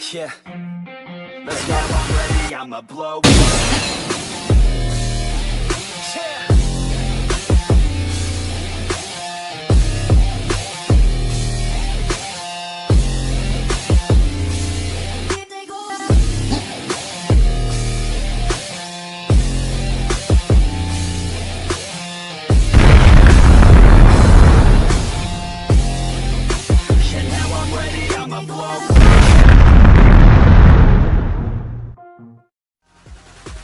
Yeah. Let's go, I'm ready, I'ma blow. Yeah.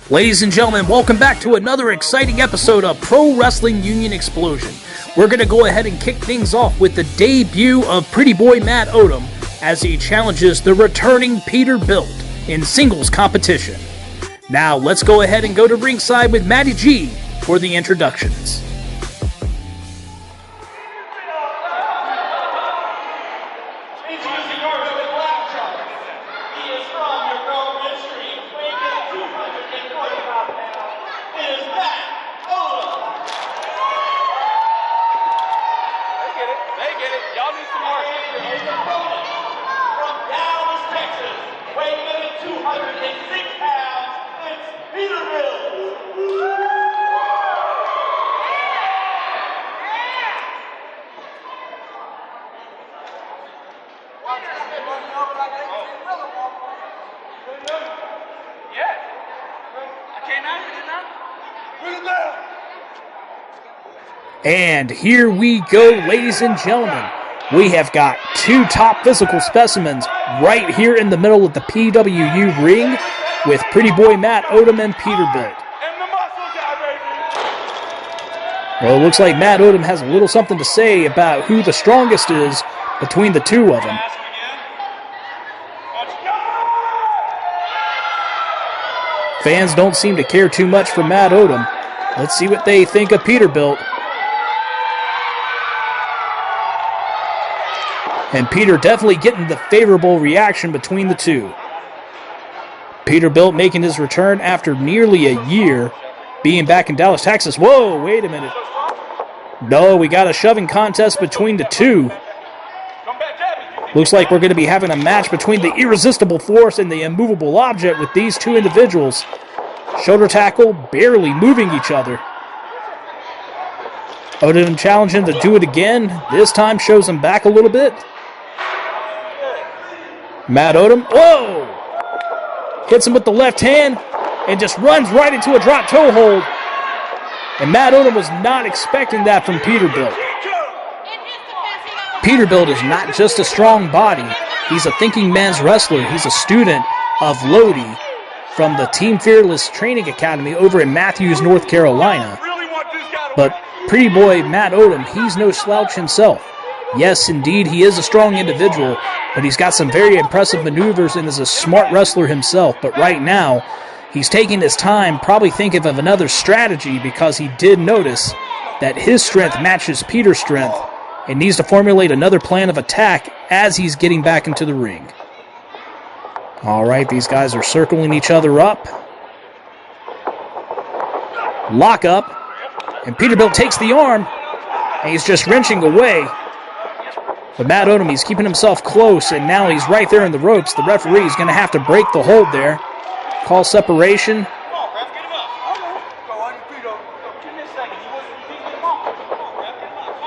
Ladies and gentlemen, welcome back to another exciting episode of Pro Wrestling Union Explosion. We're going to go ahead and kick things off with the debut of Pretty Boy Matt Odam as he challenges the returning Peterbilt in singles competition. Now, let's go ahead and go to ringside with Matty G for the introductions. And here we go, ladies and gentlemen. We have got two top physical specimens right here in the middle of the PWU ring with Pretty Boy Matt Odam and Peterbilt. Well, it looks like Matt Odam has a little something to say about who the strongest is between the two of them. Fans don't seem to care too much for Matt Odam. Let's see what they think of Peterbilt. And Peter definitely getting the favorable reaction between the two. Peterbilt making his return after nearly a year being back in Dallas, Texas. Whoa, wait a minute. No, we got a shoving contest between the two. Looks like we're going to be having a match between the Irresistible Force and the Immovable Object with these two individuals. Shoulder tackle, barely moving each other. Odam challenging to do it again. This time shows him back a little bit. Matt Odam, whoa! Hits him with the left hand and just runs right into a drop toe hold. And Matt Odam was not expecting that from Peterbilt. Peterbilt is not just a strong body. He's a thinking man's wrestler. He's a student of Lodi from the Team Fearless Training Academy over in Matthews, North Carolina. But Pretty Boy Matt Odam, he's no slouch himself. Yes, indeed, he is a strong individual, but he's got some very impressive maneuvers and is a smart wrestler himself. But right now, he's taking his time, probably thinking of another strategy because he did notice that his strength matches Peter's strength and needs to formulate another plan of attack as he's getting back into the ring. All right, these guys are circling each other up. Lock up. And Peterbilt takes the arm, and he's just wrenching away. But Matt Odam, he's keeping himself close, and now he's right there in the ropes. The referee is going to have to break the hold there. Call separation.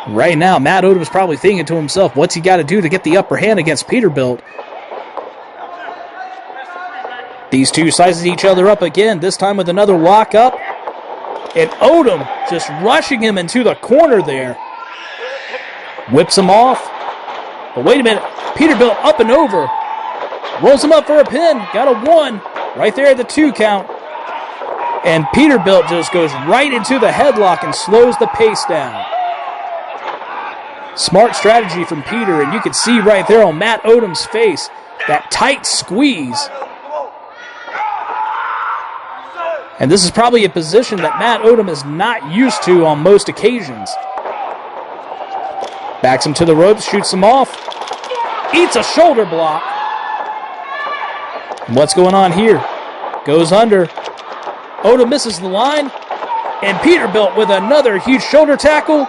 Right now, Matt Odam is probably thinking to himself, what's he got to do to get the upper hand against Peterbilt? These two sizes each other up again, this time with another lock up. And Odam just rushing him into the corner there. Whips him off. But wait a minute. Peterbilt up and over. Rolls him up for a pin. Got a 1. Right there at the 2 count. And Peterbilt just goes right into the headlock and slows the pace down. Smart strategy from Peter. And you can see right there on Matt Odam's face that tight squeeze. And this is probably a position that Matt Odam is not used to on most occasions. Backs him to the ropes, shoots him off. Eats a shoulder block. And what's going on here? Goes under. Odam misses the line. And Peterbilt with another huge shoulder tackle.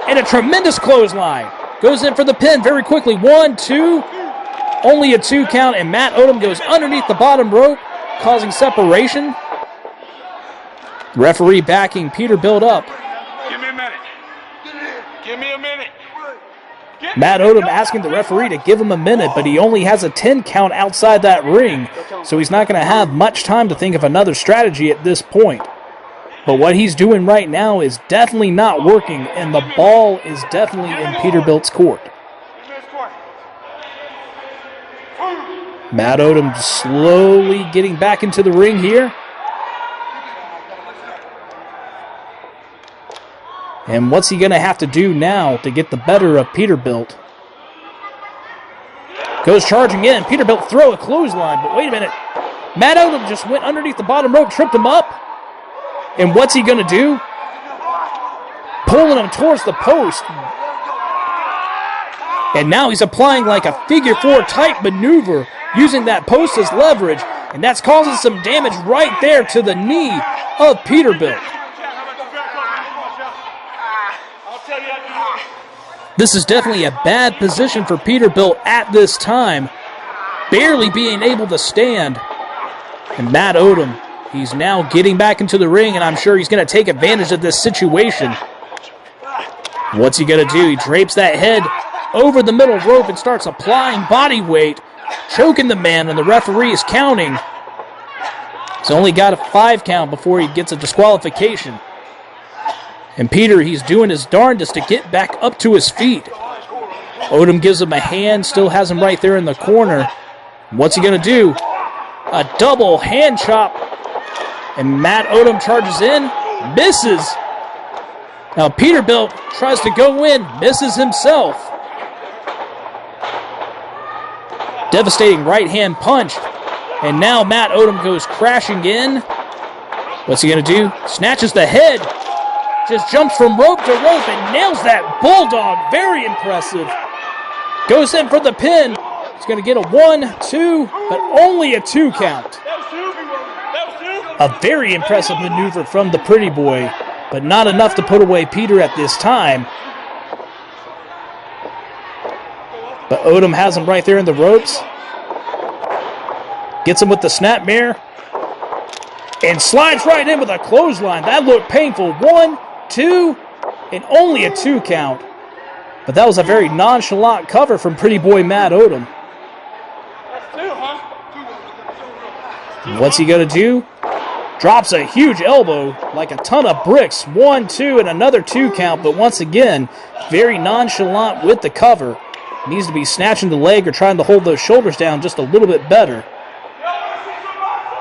And a tremendous clothesline. Goes in for the pin very quickly. 1, 2. Only a 2 count, and Matt Odam goes underneath the bottom rope, causing separation. Referee backing Peterbilt up. Give me a minute. Give me a minute. Matt Odam asking the referee to give him a minute, but he only has a 10 count outside that ring, so he's not going to have much time to think of another strategy at this point. But what he's doing right now is definitely not working, and the ball is definitely in Peterbilt's court. Matt Odam slowly getting back into the ring here. And what's he going to have to do now to get the better of Peterbilt? Goes charging in. Peterbilt throw a clothesline, but wait a minute. Matt Odam just went underneath the bottom rope, tripped him up. And what's he going to do? Pulling him towards the post. And now he's applying like a figure 4 type maneuver, using that post as leverage. And that's causing some damage right there to the knee of Peterbilt. This is definitely a bad position for Peterbilt at this time, barely being able to stand. And Matt Odam, he's now getting back into the ring, and I'm sure he's going to take advantage of this situation. What's he going to do? He drapes that head over the middle rope and starts applying body weight, choking the man, and the referee is counting. He's only got a 5 count before he gets a disqualification. And Peter, he's doing his darndest to get back up to his feet. Odam gives him a hand, still has him right there in the corner. What's he going to do? A double hand chop. And Matt Odam charges in, misses. Now Peterbilt tries to go in, misses himself. Devastating right hand punch. And now Matt Odam goes crashing in. What's he going to do? Snatches the head. Just jumps from rope to rope and nails that bulldog. Very impressive. Goes in for the pin. He's going to get a 1, 2, but only a 2 count. A very impressive maneuver from the pretty boy, but not enough to put away Peter at this time. But Odam has him right there in the ropes. Gets him with the snapmare. And slides right in with a clothesline. That looked painful. 1, 2, and only a 2 count. But that was a very nonchalant cover from pretty boy Matt Odam. What's he going to do? Drops a huge elbow like a ton of bricks. 1, 2, and another 2 count. But once again, very nonchalant with the cover. Needs to be snatching the leg or trying to hold those shoulders down just a little bit better.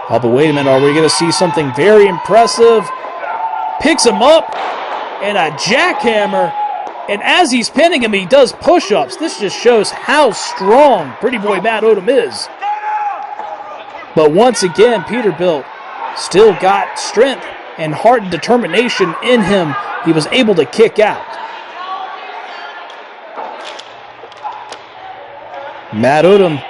Oh, but wait a minute. Are we going to see something very impressive? Picks him up. And a jackhammer, and as he's pinning him, he does push-ups. This just shows how strong pretty boy Matt Odam is. But once again, Peterbilt still got strength and heart and determination in him. He was able to kick out. Matt Odam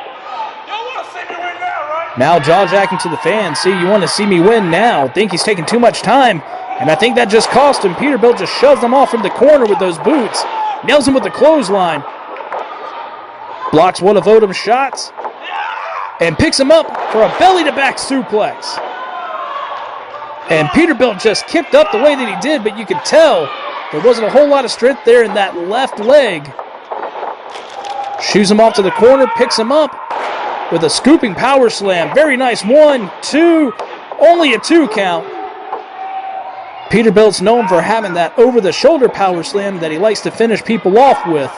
now jaw-jacking to the fans. See, you want to see me win now. Think he's taking too much time. And I think that just cost him. Peterbilt just shoves him off from the corner with those boots. Nails him with the clothesline. Blocks one of Odam's shots. And picks him up for a belly-to-back suplex. And Peterbilt just kicked up the way that he did, but you could tell there wasn't a whole lot of strength there in that left leg. Shoos him off to the corner, picks him up with a scooping power slam. Very nice. 1, 2, only a 2 count. Peterbilt's known for having that over-the-shoulder power slam that he likes to finish people off with.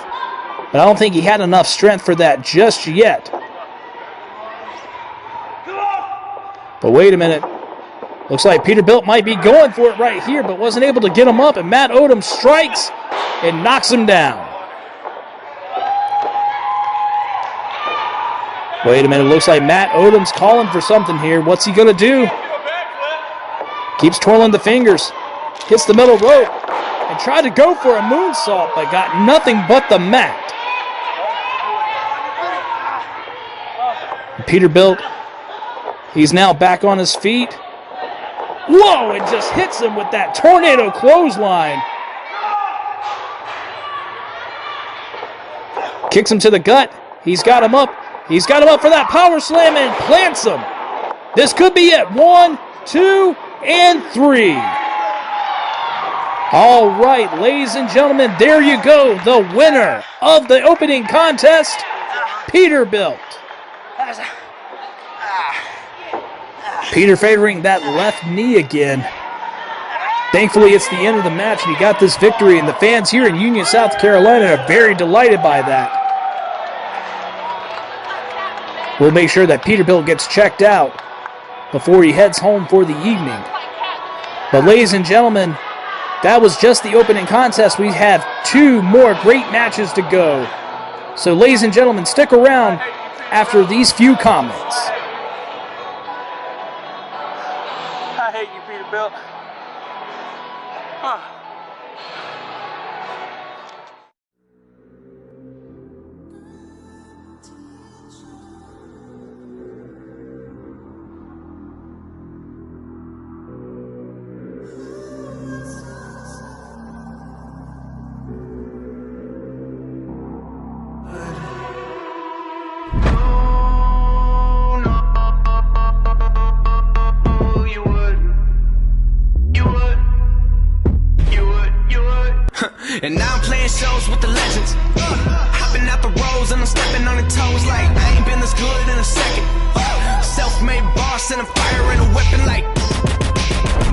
But I don't think he had enough strength for that just yet. But wait a minute. Looks like Peterbilt might be going for it right here, but wasn't able to get him up. And Matt Odam strikes and knocks him down. Wait a minute. Looks like Matt Odam's calling for something here. What's he going to do? Keeps twirling the fingers. Hits the middle rope. And tried to go for a moonsault, but got nothing but the mat. Peterbilt, he's now back on his feet. Whoa, and just hits him with that tornado clothesline. Kicks him to the gut. He's got him up. He's got him up for that power slam and plants him. This could be it. 1, 2, and 3. All right, ladies and gentlemen, there you go. The winner of the opening contest, Peterbilt. Peter favoring that left knee again. Thankfully, it's the end of the match, and he got this victory, and the fans here in Union, South Carolina are very delighted by that. We'll make sure that Peterbilt gets checked out before he heads home for the evening. But ladies and gentlemen, that was just the opening contest. We have 2 more great matches to go. So ladies and gentlemen, stick around after these few comments. I hate you, Peterbilt. And now I'm playing shows with the legends. Hopping out the rows and I'm stepping on the toes like I ain't been this good in a second. Self-made boss and I'm firing a weapon like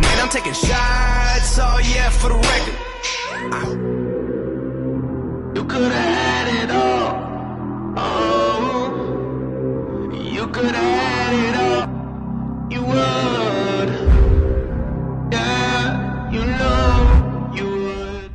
man, I'm taking shots, oh yeah, for the record. You could've had it all. Oh, you could've had it all. You would. Yeah, you know you would.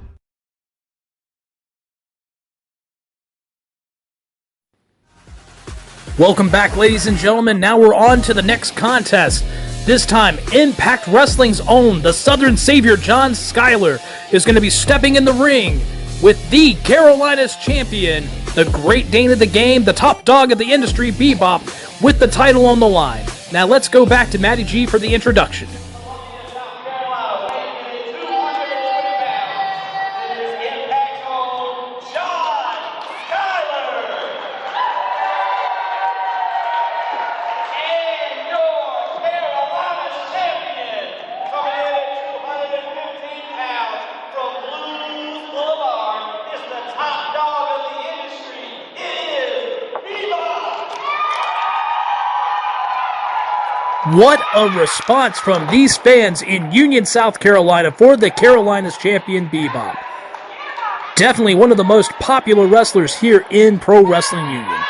Welcome back, ladies and gentlemen. Now we're on to the next contest. This time, Impact Wrestling's own, the Southern Savior John Skyler, is going to be stepping in the ring with the Carolinas champion, the Great Dane of the game, the top dog of the industry, Bebop, with the title on the line. Now let's go back to Matty G for the introduction. What a response from these fans in Union, South Carolina for the Carolinas champion Bebop. Definitely one of the most popular wrestlers here in Pro Wrestling Union.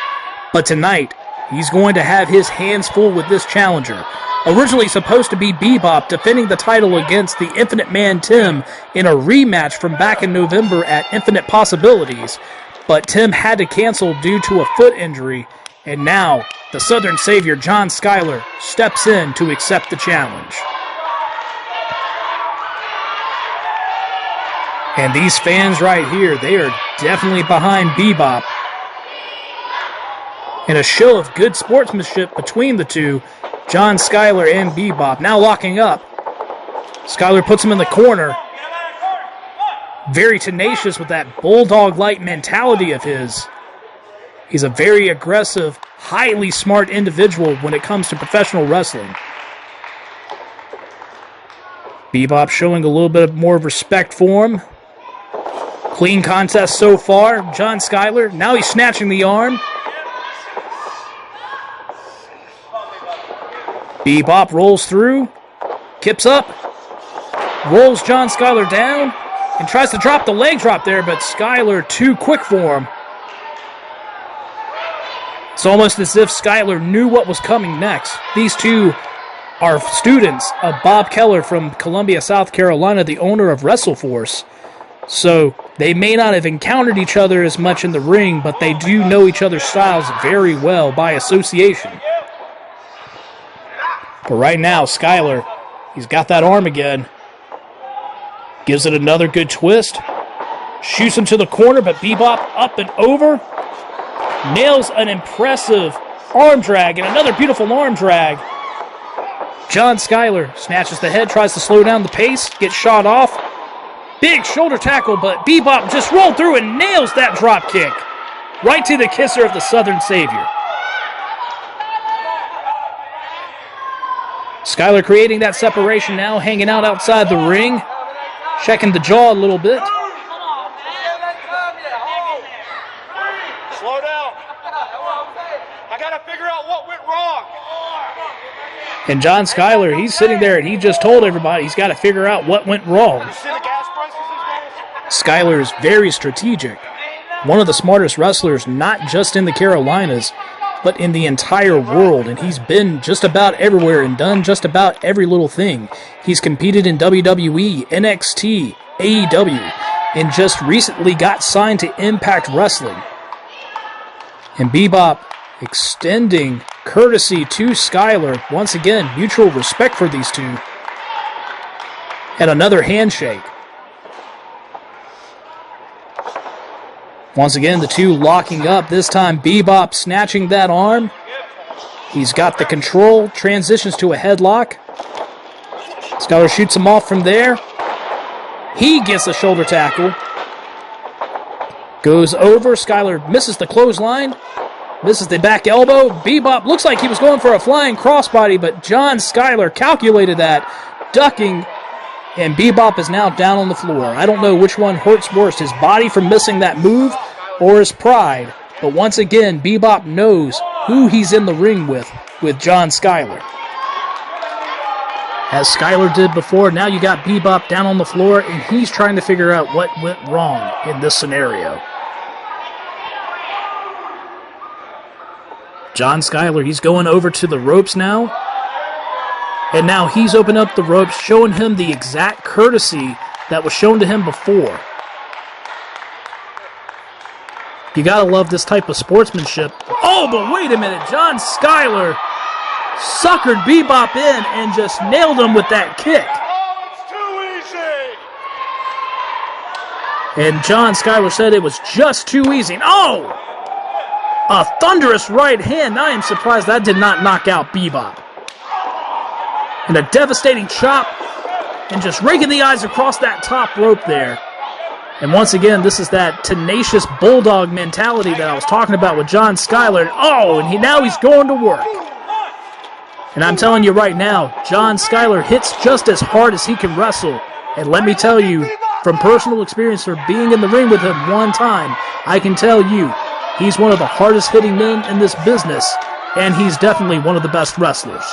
But tonight, he's going to have his hands full with this challenger. Originally supposed to be Bebop defending the title against the Infinite Man Tim in a rematch from back in November at Infinite Possibilities, but Tim had to cancel due to a foot injury, and now the Southern Savior John Skyler steps in to accept the challenge. And these fans right here, they are definitely behind Bebop. In a show of good sportsmanship between the two, John Skyler and Bebop now locking up. Skyler puts him in the corner. Very tenacious with that bulldog-like mentality of his. He's a very aggressive, highly smart individual when it comes to professional wrestling. Bebop showing a little bit more respect for him. Clean contest so far. John Skyler, now he's snatching the arm. Bebop rolls through, kips up, rolls John Skyler down, and tries to drop the leg drop there, but Skyler too quick for him. It's almost as if Skyler knew what was coming next. These two are students of Bob Keller from Columbia, South Carolina, the owner of WrestleForce. So they may not have encountered each other as much in the ring, but they do know each other's styles very well by association. But right now, Skyler, he's got that arm again. Gives it another good twist. Shoots him to the corner, but Bebop up and over. Nails an impressive arm drag and another beautiful arm drag. John Skyler snatches the head, tries to slow down the pace, gets shot off. Big shoulder tackle, but Bebop just rolled through and nails that drop kick. Right to the kisser of the Southern Savior. Skyler creating that separation now, hanging out outside the ring, checking the jaw a little bit. Slow down. I got to figure out what went wrong. And John Skyler, he's sitting there and he just told everybody he's got to figure out what went wrong. Skyler is very strategic. One of the smartest wrestlers, not just in the Carolinas, but in the entire world. And he's been just about everywhere and done just about every little thing. He's competed in WWE, NXT, AEW, and just recently got signed to Impact Wrestling. And Bebop extending courtesy to Skyler. Once again, mutual respect for these two. And another handshake. Once again, the two locking up. This time, Bebop snatching that arm. He's got the control. Transitions to a headlock. Skyler shoots him off from there. He gets a shoulder tackle. Goes over. Skyler misses the clothesline. Misses the back elbow. Bebop looks like he was going for a flying crossbody, but John Skyler calculated that, ducking, and Bebop is now down on the floor. I don't know which one hurts worse, his body from missing that move or his pride, but once again, Bebop knows who he's in the ring with John Skyler. As Skyler did before, now you got Bebop down on the floor, and he's trying to figure out what went wrong in this scenario. John Skyler, he's going over to the ropes now. And now he's opened up the ropes, showing him the exact courtesy that was shown to him before. You gotta love this type of sportsmanship. Oh, but wait a minute. John Skyler suckered Bebop in and just nailed him with that kick. Oh, it's too easy. And John Skyler said it was just too easy. Oh! A thunderous right hand. I am surprised that did not knock out Bebop. And a devastating chop. And just raking the eyes across that top rope there. And once again, this is that tenacious bulldog mentality that I was talking about with John Skyler. Oh, and now he's going to work. And I'm telling you right now, John Skyler hits just as hard as he can wrestle. And let me tell you, from personal experience for being in the ring with him one time, I can tell you, he's one of the hardest hitting men in this business, and he's definitely one of the best wrestlers.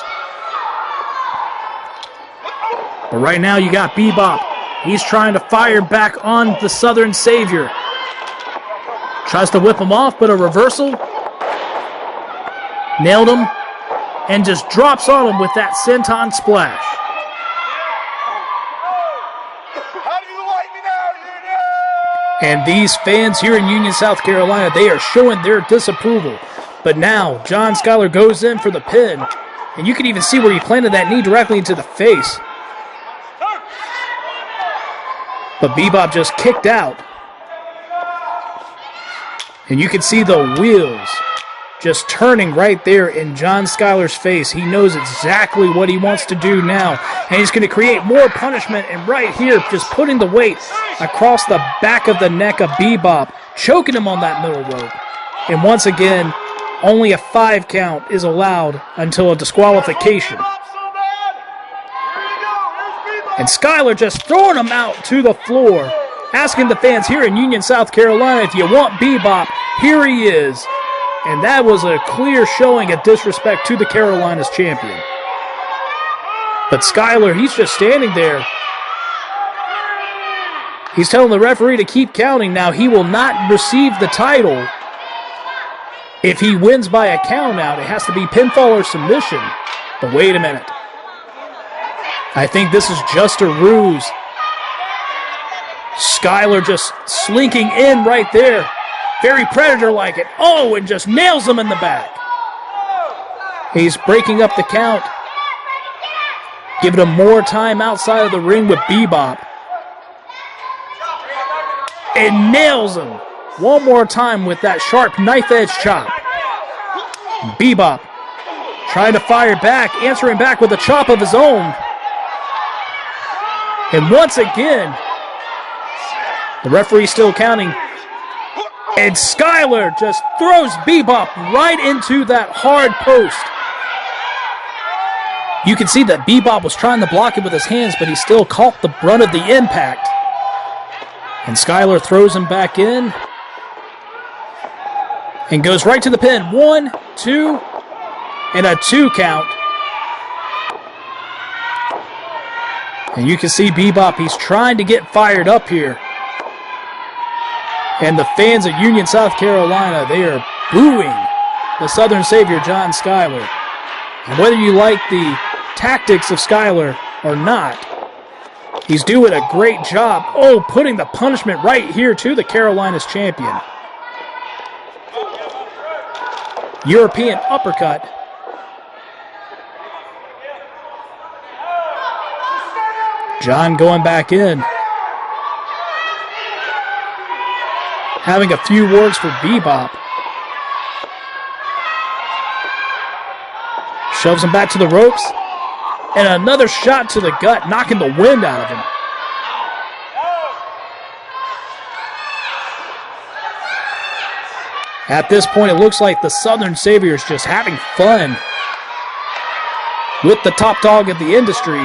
But right now you got Bebop. He's trying to fire back on the Southern Savior. Tries to whip him off, but a reversal. Nailed him. And just drops on him with that senton splash. How do you like me now, Union? And these fans here in Union, South Carolina, they are showing their disapproval. But now, John Skyler goes in for the pin. And you can even see where he planted that knee directly into the face. But Bebop just kicked out. And you can see the wheels just turning right there in John Skyler's face. He knows exactly what he wants to do now. And he's going to create more punishment. And right here, just putting the weight across the back of the neck of Bebop, choking him on that middle rope. And once again, only a 5 count is allowed until a disqualification. And Skyler just throwing him out to the floor, asking the fans here in Union, South Carolina, if you want Bebop, here he is. And that was a clear showing of disrespect to the Carolinas champion. But Skyler, he's just standing there. He's telling the referee to keep counting. Now, he will not receive the title if he wins by a count out. It has to be pinfall or submission. But wait a minute. I think this is just a ruse. Skyler just slinking in right there. Very Predator-like it. Oh, and just nails him in the back. He's breaking up the count. Giving him more time outside of the ring with Bebop. And nails him one more time with that sharp knife-edge chop. Bebop trying to fire back, answering back with a chop of his own. And once again, the referee still counting. And Skyler just throws Bebop right into that hard post. You can see that Bebop was trying to block it with his hands, but he still caught the brunt of the impact. And Skyler throws him back in. And goes right to the pin. 1, 2, and a 2 count. And you can see Bebop, he's trying to get fired up here. And the fans of Union, South Carolina, they are booing the Southern Savior, John Skyler. And whether you like the tactics of Skyler or not, he's doing a great job. Oh, putting the punishment right here to the Carolinas champion. European uppercut. John going back in. Having a few words for Bebop. Shoves him back to the ropes. And another shot to the gut, knocking the wind out of him. At this point, it looks like the Southern Savior is just having fun with the top dog of the industry.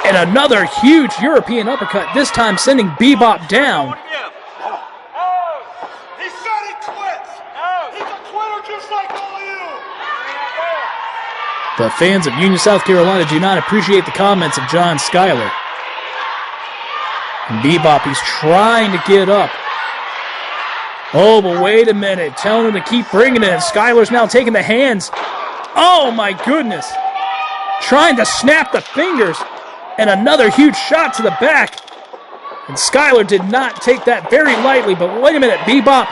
And another huge European uppercut, this time sending Bebop down. He said he quits. He's a quitter just like all of you. The fans of Union, South Carolina do not appreciate the comments of John Skyler. And Bebop, he's trying to get up. Oh, but wait a minute. Telling him to keep bringing it. Skyler's now taking the hands. Oh, my goodness. Trying to snap the fingers. And another huge shot to the back. And Skyler did not take that very lightly. But wait a minute. Bebop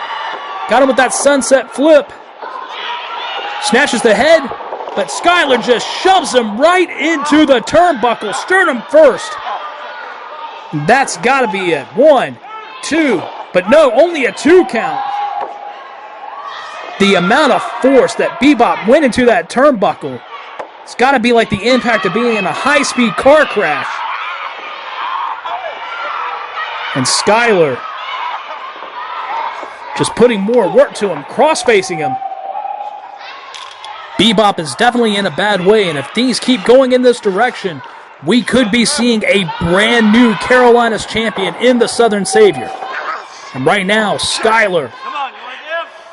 got him with that sunset flip. Snatches the head. But Skyler just shoves him right into the turnbuckle. Sternum first. That's got to be it. 1, 2. But no, only a 2 count. The amount of force that Bebop went into that turnbuckle, it's got to be like the impact of being in a high-speed car crash. And Skyler just putting more work to him, cross-facing him. Bebop is definitely in a bad way, and if things keep going in this direction, we could be seeing a brand new Carolinas champion in the Southern Savior. And right now, Skyler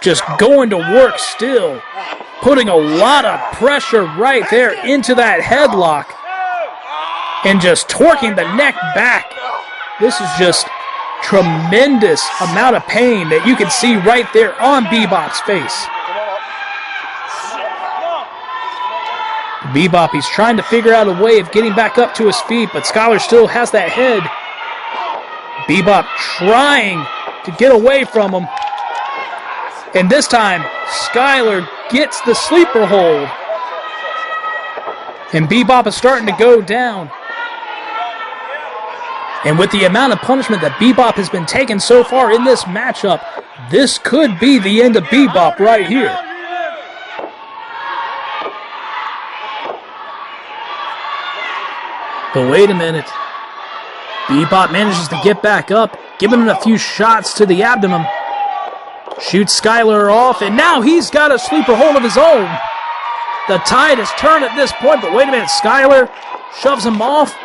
just going to work still, putting a lot of pressure right there into that headlock and just torquing the neck back. This is just tremendous amount of pain that you can see right there on Bebop's face. Bebop, he's trying to figure out a way of getting back up to his feet, but Skyler still has that head. Bebop trying to get away from him. And this time, Skyler gets the sleeper hold. And Bebop is starting to go down. And with the amount of punishment that Bebop has been taking so far in this matchup, this could be the end of Bebop right here. But wait a minute. Bebop manages to get back up, giving him a few shots to the abdomen. Shoots Skyler off, and now he's got a sleeper hold of his own. The tide has turned at this point, but wait a minute. Skyler shoves him off.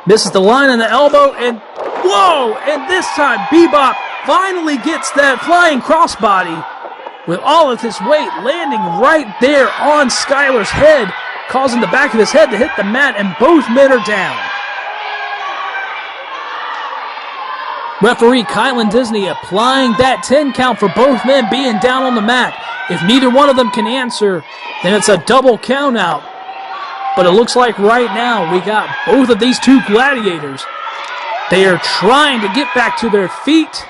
Misses the line on the elbow, and whoa! And this time, Bebop finally gets that flying crossbody with all of his weight landing right there on Skyler's head, causing the back of his head to hit the mat, and both men are down. Referee Kylan Disney applying that 10 count for both men being down on the mat. If neither one of them can answer, then it's a double count out. But it looks like right now we got both of these two gladiators. They are trying to get back to their feet.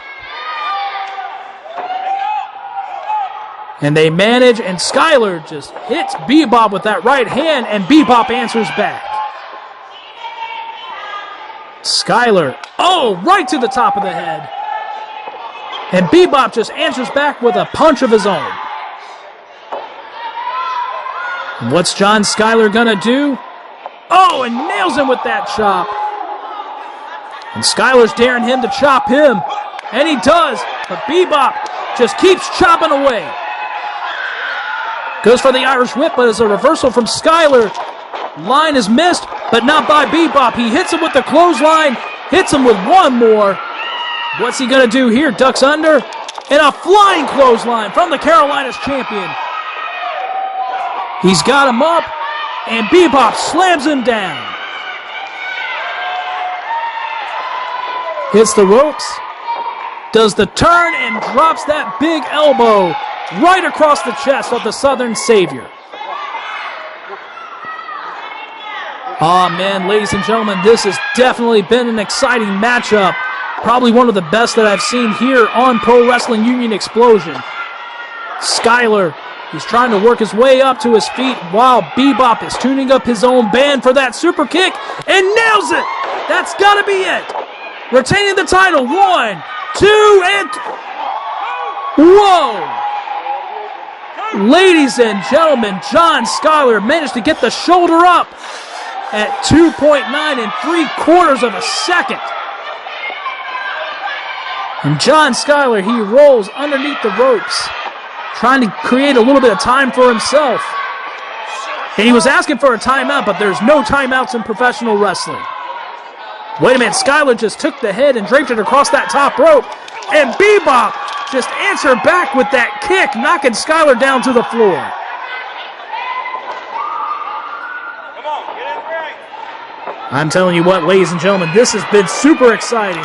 And they manage, and Skyler just hits Bebop with that right hand, and Bebop answers back. Skyler, oh, right to the top of the head. And Bebop just answers back with a punch of his own. And what's John Skyler gonna do? Oh, and nails him with that chop. And Skyler's daring him to chop him. And he does, but Bebop just keeps chopping away. Goes for the Irish whip, but it's a reversal from Skyler. Line is missed, but not by Bebop. He hits him with the clothesline, hits him with one more. What's he going to do here? Ducks under, and a flying clothesline from the Carolinas champion. He's got him up, and Bebop slams him down. Hits the ropes, does the turn, and drops that big elbow right across the chest of the Southern Savior. Oh man, ladies and gentlemen, this has definitely been an exciting matchup. Probably one of the best that I've seen here on Pro Wrestling Union Explosion. Skyler, he's trying to work his way up to his feet while Bebop is tuning up his own band for that super kick and nails it. That's got to be it. Retaining the title. 1, 2, and... Whoa! Ladies and gentlemen, John Skyler managed to get the shoulder up at 2.9 3/4 of a second. And John Skyler, he rolls underneath the ropes, trying to create a little bit of time for himself. And he was asking for a timeout, but there's no timeouts in professional wrestling. Wait a minute, Skyler just took the head and draped it across that top rope. And Bebop just answered back with that kick, knocking Skyler down to the floor. Come on, get in the ring. I'm telling you what, ladies and gentlemen, this has been super exciting.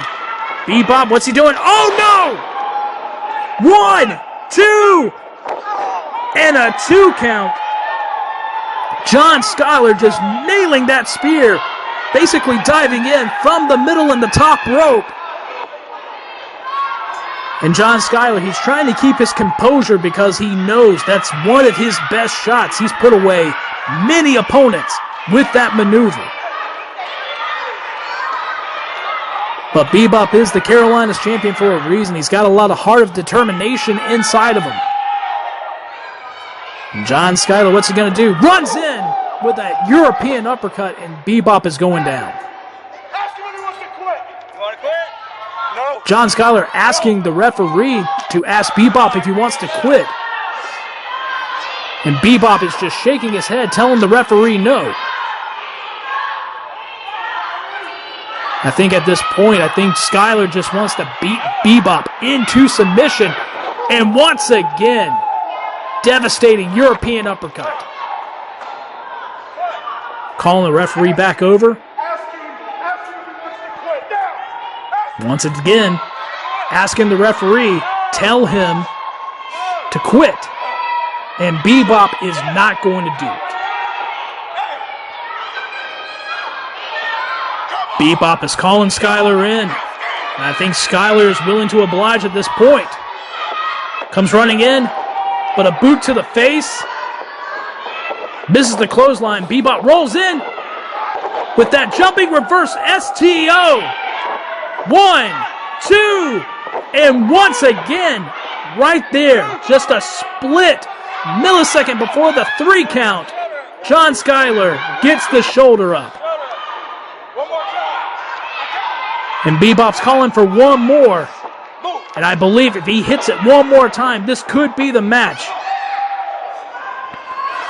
Bebop, what's he doing? Oh no! 1, 2, and a 2 count. John Skyler just nailing that spear, basically diving in from the middle and the top rope. And John Skyler, he's trying to keep his composure because he knows that's one of his best shots. He's put away many opponents with that maneuver. But Bebop is the Carolinas champion for a reason. He's got a lot of heart of determination inside of him. And John Skyler, what's he going to do? Runs in with that European uppercut, and Bebop is going down. Ask him if he wants to quit. You want to quit? No. John Skyler asking the referee to ask Bebop if he wants to quit. And Bebop is just shaking his head, telling the referee no. I think at this point, Skyler just wants to beat Bebop into submission. And once again, devastating European uppercut. Calling the referee back over. Once again, asking the referee, tell him to quit. And Bebop is not going to do it. Bebop is calling Skyler in. And I think Skyler is willing to oblige at this point. Comes running in, but a boot to the face. Misses the clothesline. Bebop rolls in with that jumping reverse STO. 1, 2, and once again, right there, just a split millisecond before the 3 count, John Skyler gets the shoulder up. And Bebop's calling for one more. And I believe if he hits it one more time, this could be the match.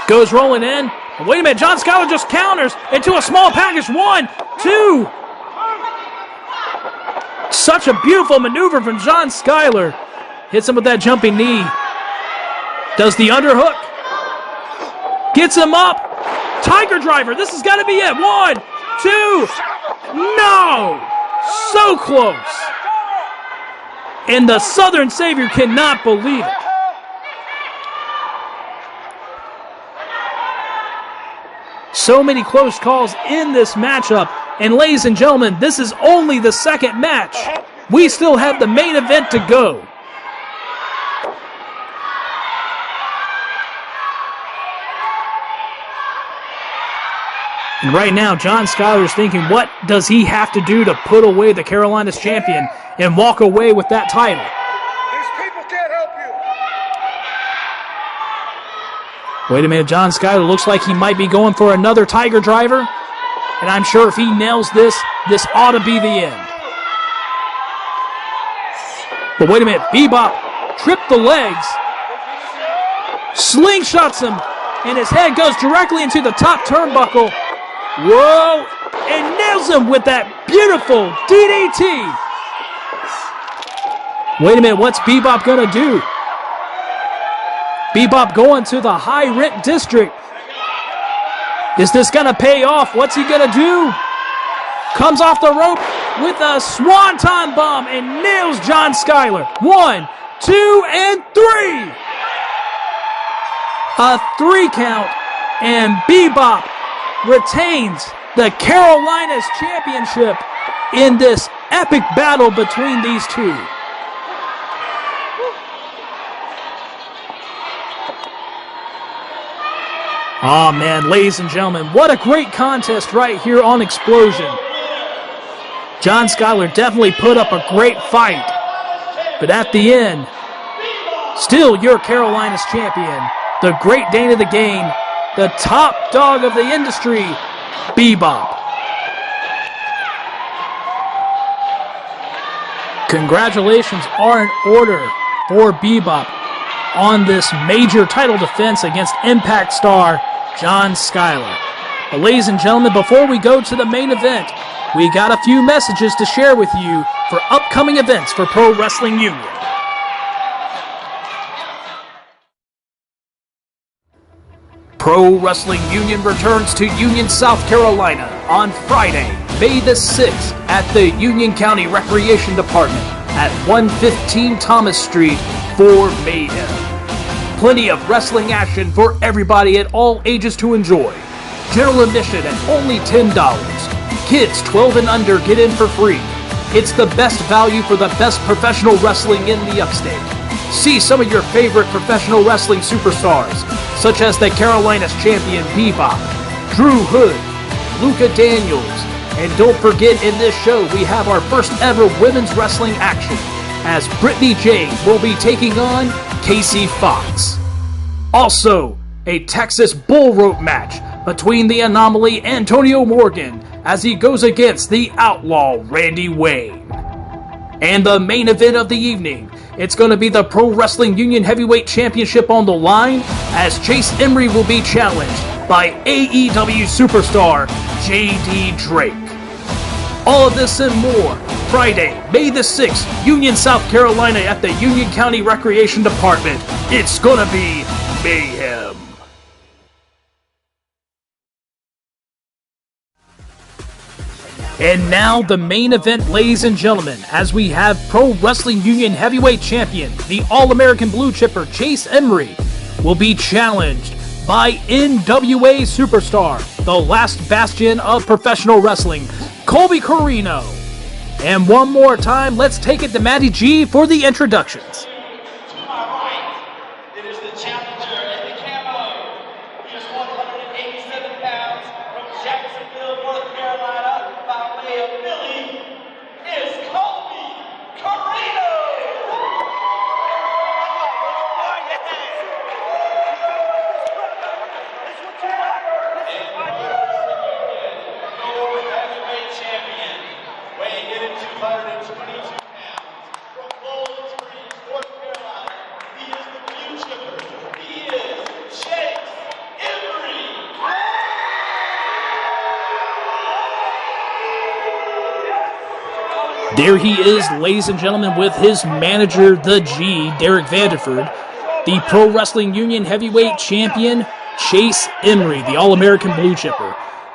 Goes rolling in. Wait a minute, John Skyler just counters into a small package. 1, 2. Such a beautiful maneuver from John Skyler. Hits him with that jumping knee. Does the underhook. Gets him up. Tiger driver. This has got to be it. 1, 2. No. So close. And the Southern Savior cannot believe it. So many close calls in this matchup. And ladies and gentlemen, this is only the second match. We still have the main event to go. And right now, John Skyler is thinking, what does he have to do to put away the Carolinas champion and walk away with that title? These people can't help you. Wait a minute, John Skyler looks like he might be going for another Tiger driver. And I'm sure if he nails this, this ought to be the end. But wait a minute, Bebop tripped the legs. slingshots him, and his head goes directly into the top turnbuckle. Whoa, and nails him with that beautiful DDT. Wait a minute, what's Bebop going to do? Bebop going to the high rent district. Is this going to pay off? What's he going to do? Comes off the rope with a swanton bomb and nails John Skyler. 1, 2, and 3. A 3 count, and Bebop retains the Carolinas Championship in this epic battle between these two. Oh man, ladies and gentlemen, what a great contest right here on Explosion. John Skyler definitely put up a great fight, but at the end, still your Carolinas champion, the great Dane of the game, the top dog of the industry, Bebop. Congratulations are in order for Bebop on this major title defense against Impact star John Skyler. But ladies and gentlemen, before we go to the main event, we got a few messages to share with you for upcoming events for Pro Wrestling Union. Pro Wrestling Union returns to Union, South Carolina on Friday, May the 6th at the Union County Recreation Department at 115 Thomas Street for Mayhem. Plenty of wrestling action for everybody at all ages to enjoy. General admission at only $10. Kids 12 and under get in for free. It's the best value for the best professional wrestling in the upstate. See some of your favorite professional wrestling superstars, such as the Carolinas champion Bebop, Drew Hood, Luca Daniels, and don't forget in this show we have our first ever women's wrestling action, as Brittany Jane will be taking on Casey Fox. Also, a Texas bull rope match between the Anomaly Antonio Morgan as he goes against the Outlaw Randy Wayne. And the main event of the evening, it's going to be the Pro Wrestling Union Heavyweight Championship on the line as Chase Emery will be challenged by AEW superstar JD Drake. All of this and more, Friday, May the 6th, Union, South Carolina at the Union County Recreation Department. It's gonna be mayhem. And now the main event, ladies and gentlemen, as we have Pro Wrestling Union Heavyweight Champion, the All-American Bluechipper Chase Emery, will be challenged by NWA Superstar, the last bastion of professional wrestling, Colby Corino. And one more time, let's take it to Matty G for the introductions. To my right, it is the challenger in the camo. He is 187 pounds from Jacksonville, North Carolina, by way of Philly, is Colby Corino. Heavyweight champion, weighing in at 222 pounds, from Bowling Green, North Carolina. He is the Bluechipper. He is Chase Emery. There he is, ladies and gentlemen, with his manager, the G, Derek Vanderford, the Pro Wrestling Union Heavyweight Champion, Chase Emery, the All-American Bluechipper,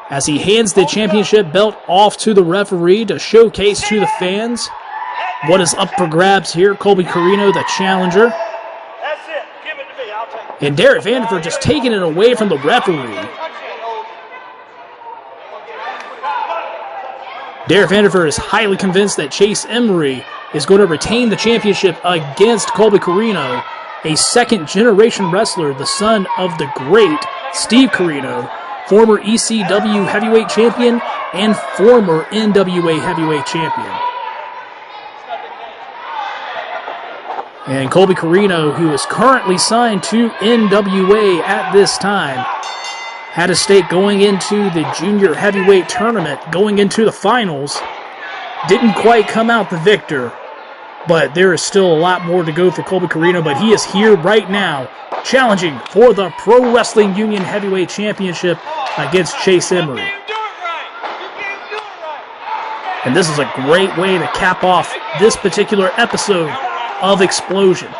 as he hands the championship belt off to the referee to showcase to the fans what is up for grabs here. Colby Corino, the challenger. That's it. Give it to me. I'll take it. And Derek Vanderford just taking it away from the referee. Derek Vanderford is highly convinced that Chase Emery is going to retain the championship against Colby Corino, a second-generation wrestler, the son of the great Steve Corino, former ECW heavyweight champion and former NWA heavyweight champion. And Colby Corino, who is currently signed to NWA at this time, had a stake going into the junior heavyweight tournament, going into the finals. Didn't quite come out the victor, but there is still a lot more to go for Colby Corino, but he is here right now challenging for the Pro Wrestling Union Heavyweight Championship against Chase Emery. And this is a great way to cap off this particular episode of Explosion.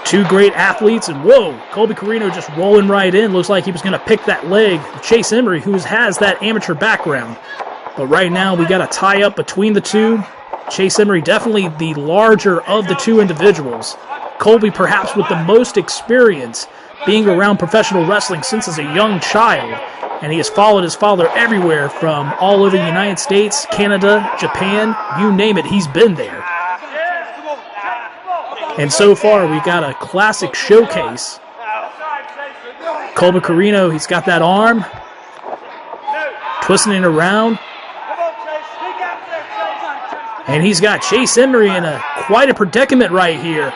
Two great athletes, and whoa, Colby Corino just rolling right in. Looks like he was going to pick that leg of Chase Emery, who has that amateur background. But right now, we got a tie-up between the two. Chase Emery definitely the larger of the two individuals. Colby perhaps with the most experience, being around professional wrestling since as a young child. And he has followed his father everywhere from all over the United States, Canada, Japan, you name it, he's been there. And so far, we've got a classic showcase. Colby Corino, he's got that arm, twisting it around. And he's got Chase Emery in quite a predicament right here.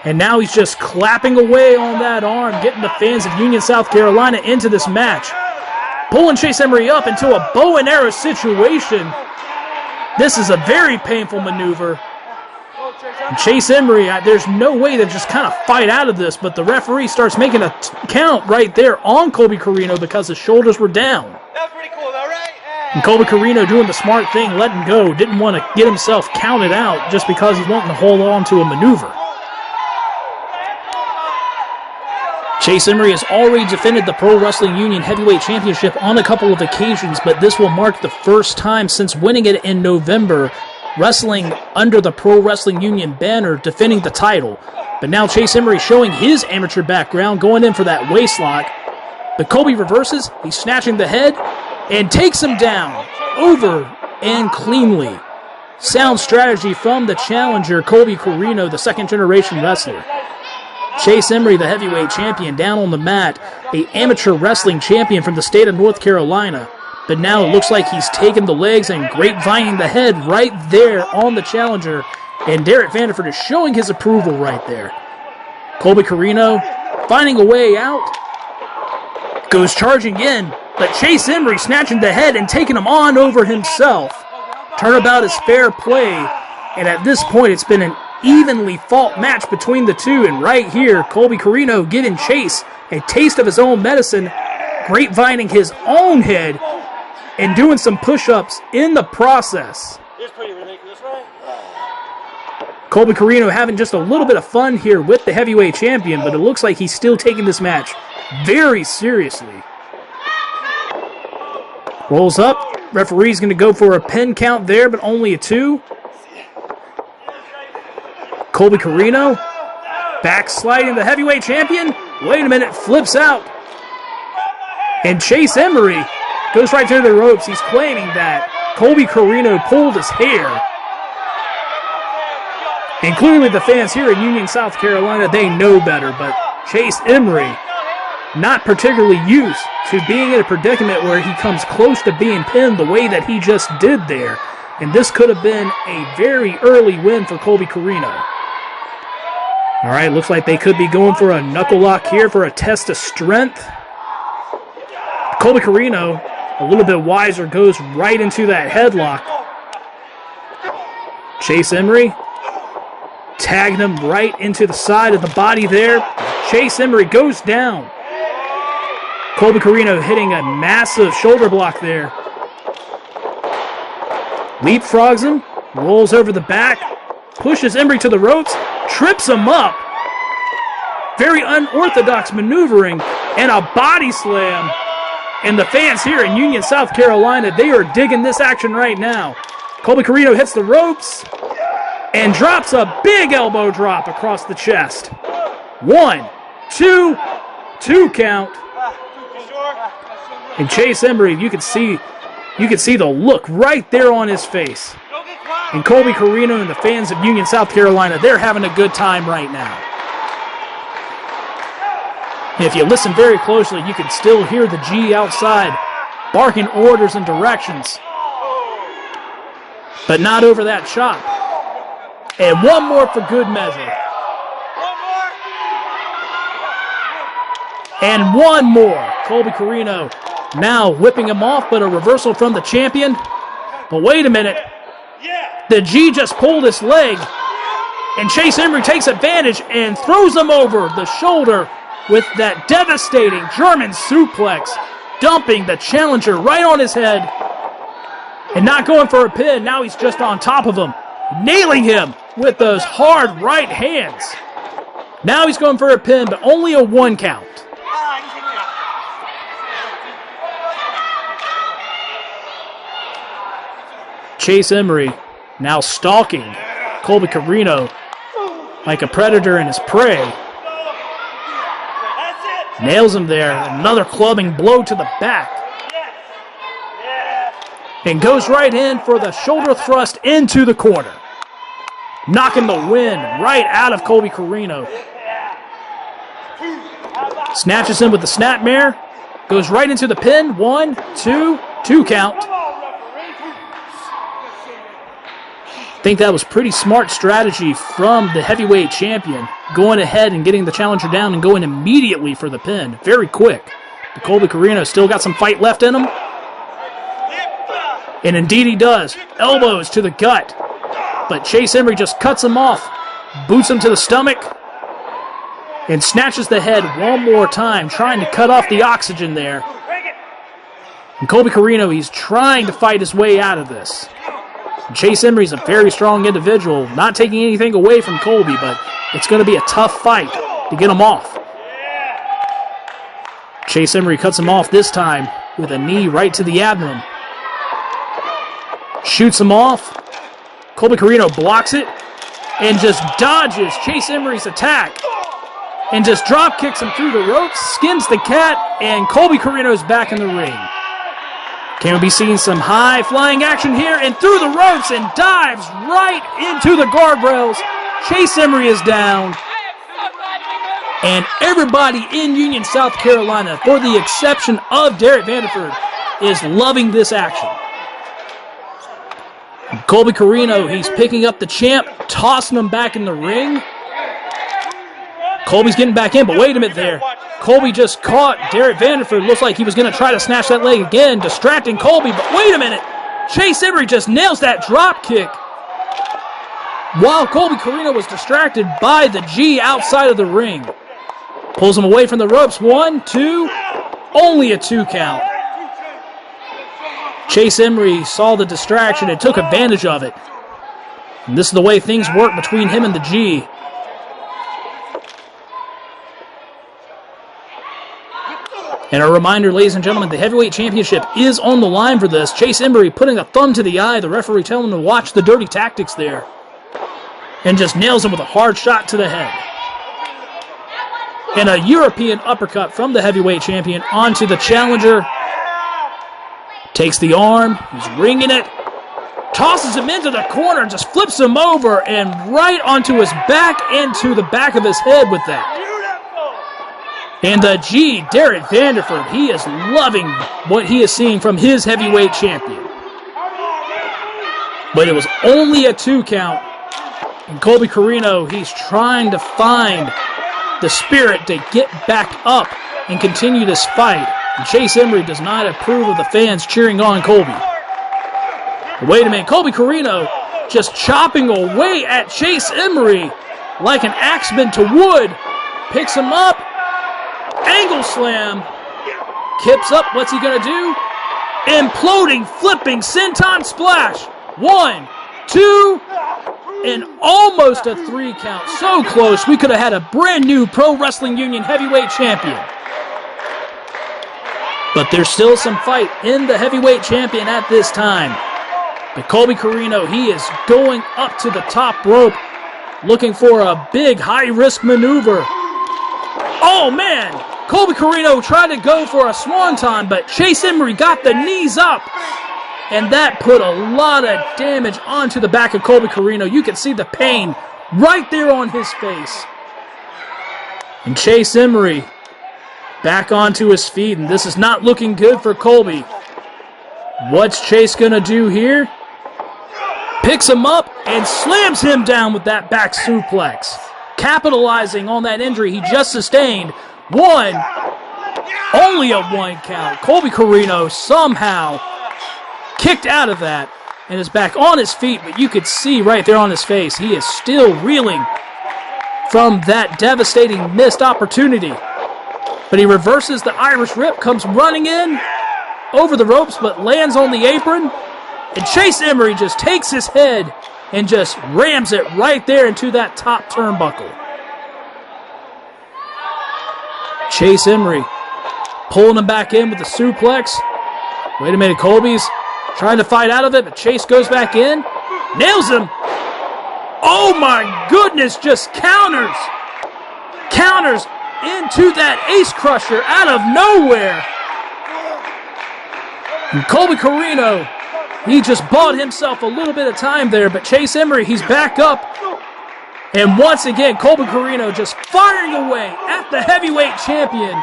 And now he's just clapping away on that arm, getting the fans of Union, South Carolina into this match. Pulling Chase Emery up into a bow and arrow situation. This is a very painful maneuver. And Chase Emery, there's no way to just kind of fight out of this, but the referee starts making a count right there on Colby Corino because his shoulders were down. That was pretty cool though, right? And Colby Corino doing the smart thing, letting go. Didn't want to get himself counted out just because he's wanting to hold on to a maneuver. Chase Emery has already defended the Pro Wrestling Union Heavyweight Championship on a couple of occasions, but this will mark the first time since winning it in November, wrestling under the Pro Wrestling Union banner, defending the title. But now Chase Emery showing his amateur background, going in for that waistlock. But Colby reverses, he's snatching the head, and takes him down, over and cleanly. Sound strategy from the challenger, Colby Corino, the second-generation wrestler. Chase Emery, the heavyweight champion, down on the mat, an amateur wrestling champion from the state of North Carolina. But now it looks like he's taken the legs and grapevining the head right there on the challenger. And Derek Vanderford is showing his approval right there. Colby Corino finding a way out. Goes charging in. But Chase Emery snatching the head and taking him on over himself. Turnabout is fair play. And at this point, it's been an evenly fought match between the two. And right here, Colby Corino giving Chase a taste of his own medicine, grapevining his own head, and doing some push-ups in the process. It's pretty ridiculous, right? Colby Corino having just a little bit of fun here with the heavyweight champion, but it looks like he's still taking this match very seriously. Rolls up. Referee's going to go for a pin count there, but only a 2. Colby Corino backsliding the heavyweight champion. Wait a minute, flips out. And Chase Emery goes right to the ropes. He's claiming that Colby Corino pulled his hair. And clearly the fans here in Union, South Carolina, they know better. But Chase Emery, not particularly used to being in a predicament where he comes close to being pinned the way that he just did there. And this could have been a very early win for Colby Corino. All right, looks like they could be going for a knuckle lock here for a test of strength. Colby Corino, a little bit wiser, goes right into that headlock. Chase Emery tagging him right into the side of the body there. Chase Emery goes down. Colby Corino hitting a massive shoulder block there. Leapfrogs him, rolls over the back, pushes Emery to the ropes, trips him up. Very unorthodox maneuvering, and a body slam. And the fans here in Union, South Carolina, they are digging this action right now. Colby Corino hits the ropes and drops a big elbow drop across the chest. 1, 2, 2 count. And Chase Emery, you can see the look right there on his face. And Colby Corino and the fans of Union, South Carolina, they're having a good time right now. And if you listen very closely, you can still hear the G outside barking orders and directions. But not over that chop. And one more for good measure. And one more. Colby Corino now whipping him off, but a reversal from the champion. But wait a minute. The G just pulled his leg. And Chase Emery takes advantage and throws him over the shoulder with that devastating German suplex, dumping the challenger right on his head and not going for a pin. Now he's just on top of him, nailing him with those hard right hands. Now he's going for a pin, but only a 1 count. Chase Emery now stalking Colby Corino like a predator in his prey. Nails him there. Another clubbing blow to the back. And goes right in for the shoulder thrust into the corner. Knocking the wind right out of Colby Corino. Snatches him with the snapmare. Goes right into the pin. 1, 2, 2 count. I think that was pretty smart strategy from the heavyweight champion, going ahead and getting the challenger down and going immediately for the pin. Very quick. But Colby Corino still got some fight left in him. And indeed he does. Elbows to the gut. But Chase Emery just cuts him off, boots him to the stomach, and snatches the head one more time, trying to cut off the oxygen there. And Colby Corino, he's trying to fight his way out of this. Chase Emery's a very strong individual, not taking anything away from Colby, but it's going to be a tough fight to get him off. Chase Emery cuts him off this time with a knee right to the abdomen. Shoots him off. Colby Corino blocks it and just dodges Chase Emery's attack and just drop kicks him through the ropes, skins the cat, and Colby Corino's back in the ring. Can we be seeing some high flying action here and through the ropes and dives right into the guardrails. Chase Emery is down. And everybody in Union, South Carolina, for the exception of Derek Vanderford, is loving this action. Colby Corino, he's picking up the champ, tossing him back in the ring. Colby's getting back in, but wait a minute there. Colby just caught Derek Vanderford. Looks like he was going to try to snatch that leg again, distracting Colby, but wait a minute. Chase Emery just nails that drop kick while Colby Corino was distracted by the G outside of the ring. Pulls him away from the ropes. 1, 2, only a 2 count. Chase Emery saw the distraction and took advantage of it. And this is the way things work between him and the G. And a reminder, ladies and gentlemen, the heavyweight championship is on the line for this. Chase Emery putting a thumb to the eye. The referee telling him to watch the dirty tactics there. And just nails him with a hard shot to the head. And a European uppercut from the heavyweight champion onto the challenger. Takes the arm. He's ringing it. Tosses him into the corner. Just flips him over and right onto his back and to the back of his head with that. And the G, Derek Vanderford, he is loving what he is seeing from his heavyweight champion. But it was only a 2 count. And Colby Corino, he's trying to find the spirit to get back up and continue this fight. And Chase Emery does not approve of the fans cheering on Colby. But wait a minute, Colby Corino just chopping away at Chase Emery like an axeman to wood. Picks him up. Angle slam. Kips up. What's he going to do? Imploding, flipping, senton splash. 1, 2, and almost a 3 count. So close, we could have had a brand new Pro Wrestling Union heavyweight champion. But there's still some fight in the heavyweight champion at this time. But Colby Corino, he is going up to the top rope, looking for a big high-risk maneuver. Oh, man! Colby Corino tried to go for a swanton, but Chase Emery got the knees up. And that put a lot of damage onto the back of Colby Corino. You can see the pain right there on his face. And Chase Emery back onto his feet, and this is not looking good for Colby. What's Chase going to do here? Picks him up and slams him down with that back suplex. Capitalizing on that injury he just sustained. 1, only a 1 count. Colby Corino somehow kicked out of that and is back on his feet, but you could see right there on his face, he is still reeling from that devastating missed opportunity. But he reverses the Irish Whip, comes running in over the ropes, but lands on the apron. And Chase Emery just takes his head and just rams it right there into that top turnbuckle. Chase Emery pulling him back in with the suplex. Wait a minute, Colby's trying to fight out of it, but Chase goes back in. Nails him. Oh my goodness, just counters. Counters into that ace crusher out of nowhere. And Colby Corino, he just bought himself a little bit of time there, but Chase Emery, he's back up. And once again, Colby Corino just firing away at the heavyweight champion.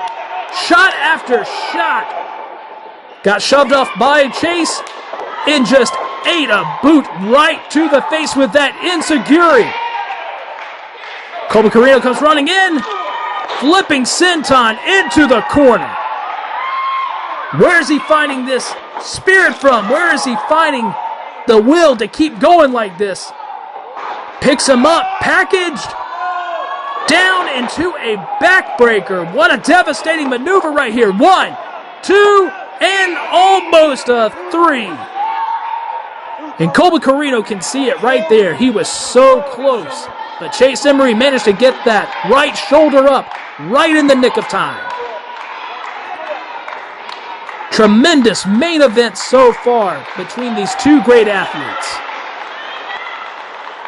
Shot after shot. Got shoved off by Chase and just ate a boot right to the face with that enziguri. Colby Corino comes running in, flipping senton into the corner. Where is he finding this spirit from? Where is he finding the will to keep going like this? Picks him up, packaged, down into a backbreaker. What a devastating maneuver right here. 1, 2, and almost a 3. And Colby Corino can see it right there. He was so close. But Chase Emery managed to get that right shoulder up right in the nick of time. Tremendous main event so far between these two great athletes.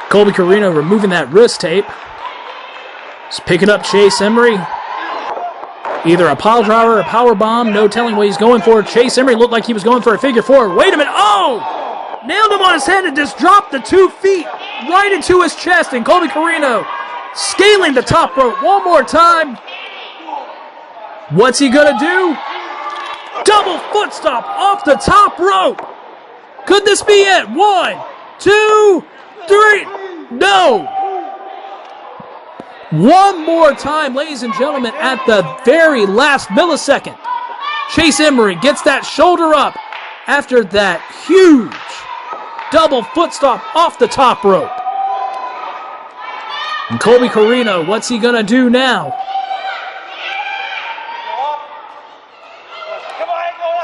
Colby Corino removing that wrist tape. Just picking up Chase Emery. Either a pile driver or a power bomb. No telling what he's going for. Chase Emery looked like he was going for a figure 4. Wait a minute. Oh! Nailed him on his head and just dropped the 2 feet right into his chest. And Colby Corino scaling the top rope one more time. What's he going to do? Double foot stomp off the top rope. Could this be it? 1, 2, 3. No. One more time, ladies and gentlemen, at the very last millisecond. Chase Emery gets that shoulder up after that huge double foot stomp off the top rope. And Colby Corino, what's he going to do now?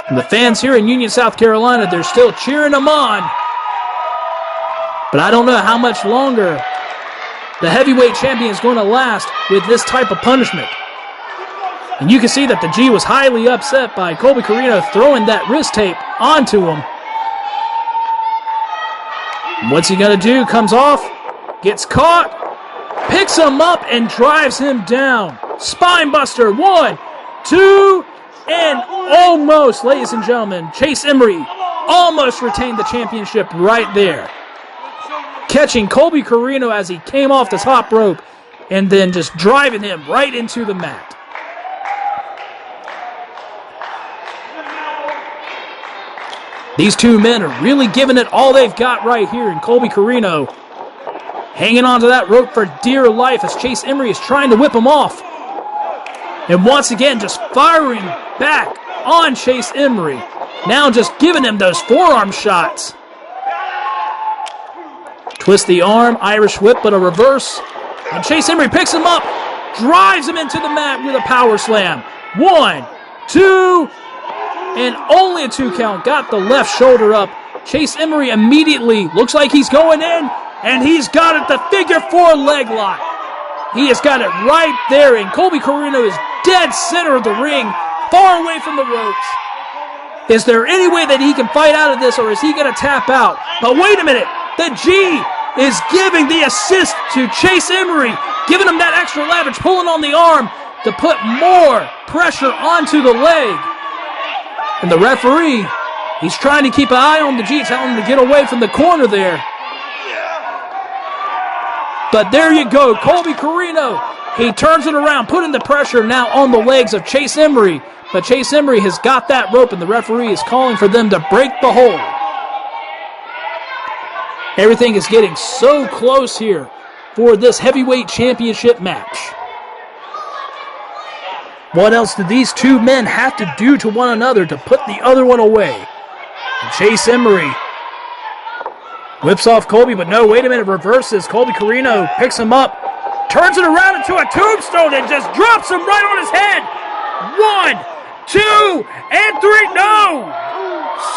And the fans here in Union, South Carolina, they're still cheering him on. But I don't know how much longer the heavyweight champion is going to last with this type of punishment. And you can see that the G was highly upset by Colby Corino throwing that wrist tape onto him. And what's he going to do? Comes off, gets caught, picks him up, and drives him down. Spine buster. 1, 2, and almost, ladies and gentlemen, Chase Emery almost retained the championship right there. Catching Colby Corino as he came off the top rope and then just driving him right into the mat. These two men are really giving it all they've got right here, and Colby Corino hanging onto that rope for dear life as Chase Emery is trying to whip him off. And once again, just firing back on Chase Emery. Now just giving him those forearm shots. Twist the arm, Irish whip, but a reverse. And Chase Emery picks him up, drives him into the mat with a power slam. 1, 2, and only a 2 count. Got the left shoulder up. Chase Emery immediately looks like he's going in, and he's got it, the figure 4 leg lock. He has got it right there, and Colby Corino is dead center of the ring, far away from the ropes. Is there any way that he can fight out of this, or is he going to tap out? But wait a minute. The G is giving the assist to Chase Emery, giving him that extra leverage, pulling on the arm to put more pressure onto the leg. And the referee, he's trying to keep an eye on the G, telling him to get away from the corner there. But there you go, Colby Corino. He turns it around, putting the pressure now on the legs of Chase Emery. But Chase Emery has got that rope, and the referee is calling for them to break the hold. Everything is getting so close here for this heavyweight championship match. What else do these two men have to do to one another to put the other one away? And Chase Emery Whips off Colby, but no, wait a minute, reverses. Colby Corino picks him up, turns it around into a tombstone and just drops him right on his head. 1, 2, and 3. No!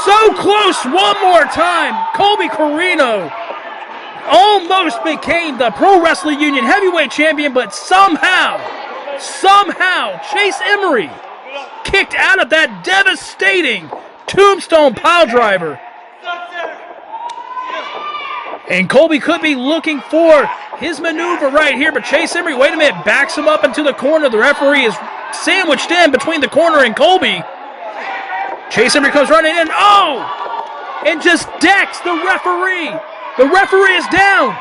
So close one more time. Colby Corino almost became the Pro Wrestling Union Heavyweight Champion, but somehow, Chase Emery kicked out of that devastating tombstone piledriver. And Colby could be looking for his maneuver right here, but Chase Emery, wait a minute, backs him up into the corner. The referee is sandwiched in between the corner and Colby. Chase Emery comes running in, and just decks the referee. The referee is down.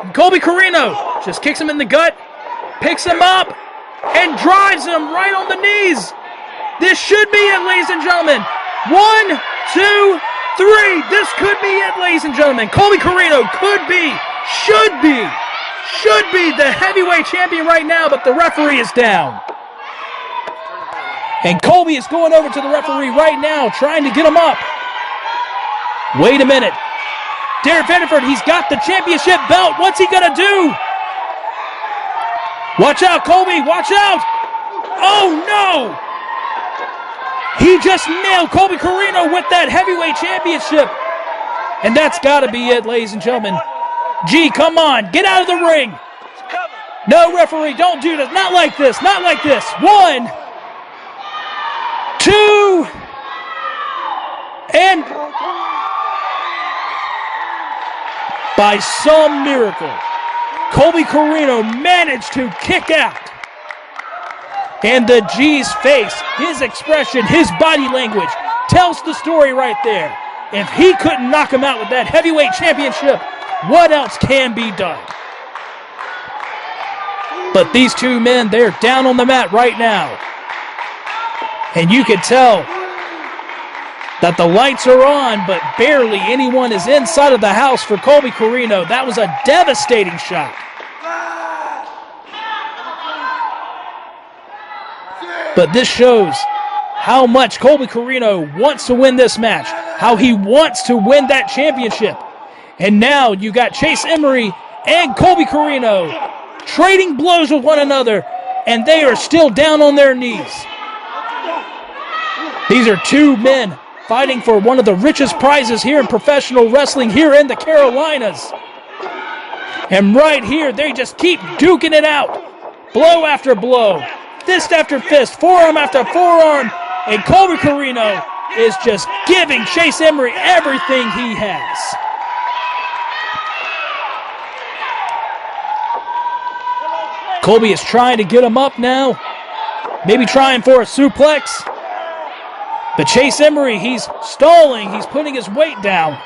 And Colby Corino just kicks him in the gut, picks him up, and drives him right on the knees. This should be it, ladies and gentlemen. 1, 2, 3. This could be it, ladies and gentlemen. Colby Corino should be the heavyweight champion right now, but the referee is down. And Colby is going over to the referee right now, trying to get him up. Wait a minute. Derek Vanderford, he's got the championship belt. What's he going to do? Watch out, Colby. Watch out. Oh, no. He just nailed Colby Corino with that heavyweight championship. And that's got to be it, ladies and gentlemen. Gee, come on. Get out of the ring. No, referee, don't do this. Not like this. Not like this. 1, 2, and by some miracle, Colby Corino managed to kick out. And the G's face, his expression, his body language tells the story right there. If he couldn't knock him out with that heavyweight championship, what else can be done? But these two men, they're down on the mat right now. And you can tell that the lights are on, but barely anyone is inside of the house for Colby Corino. That was a devastating shot. But this shows how much Colby Corino wants to win this match, how he wants to win that championship. And now you got Chase Emery and Colby Corino trading blows with one another, and they are still down on their knees. These are two men fighting for one of the richest prizes here in professional wrestling here in the Carolinas. And right here, they just keep duking it out. Blow after blow, fist after fist, forearm after forearm, and Colby Corino is just giving Chase Emery everything he has. Colby is trying to get him up now, maybe trying for a suplex. But Chase Emery, he's stalling. He's putting his weight down.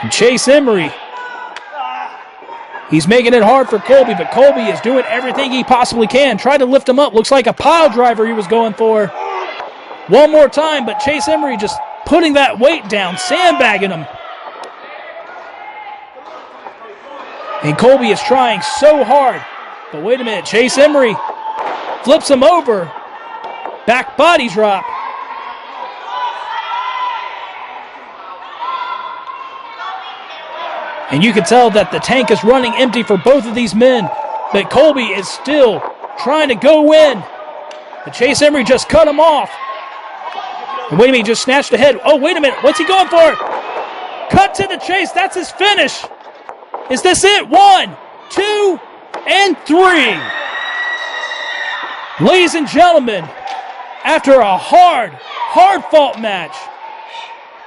And Chase Emery, he's making it hard for Colby, but Colby is doing everything he possibly can. Trying to lift him up. Looks like a pile driver he was going for. One more time, but Chase Emery just putting that weight down, sandbagging him. And Colby is trying so hard. But wait a minute, Chase Emery flips him over. Back body drop. And you can tell that the tank is running empty for both of these men. But Colby is still trying to go in. But Chase Emery just cut him off. And wait a minute, he just snatched ahead. Oh, wait a minute. What's he going for? Cut to the chase. That's his finish. Is this it? 1, 2, and 3. Ladies and gentlemen, after a hard-fought match,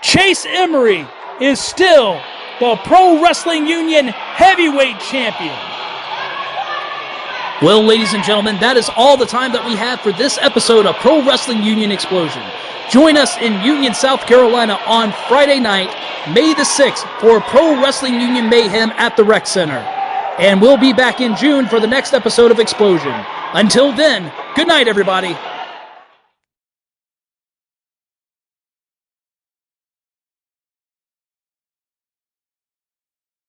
Chase Emery is still the Pro Wrestling Union Heavyweight Champion. Well, ladies and gentlemen, that is all the time that we have for this episode of Pro Wrestling Union Explosion. Join us in Union, South Carolina on Friday night, May the 6th, for Pro Wrestling Union Mayhem at the Rec Center. And we'll be back in June for the next episode of Explosion. Until then, good night, everybody.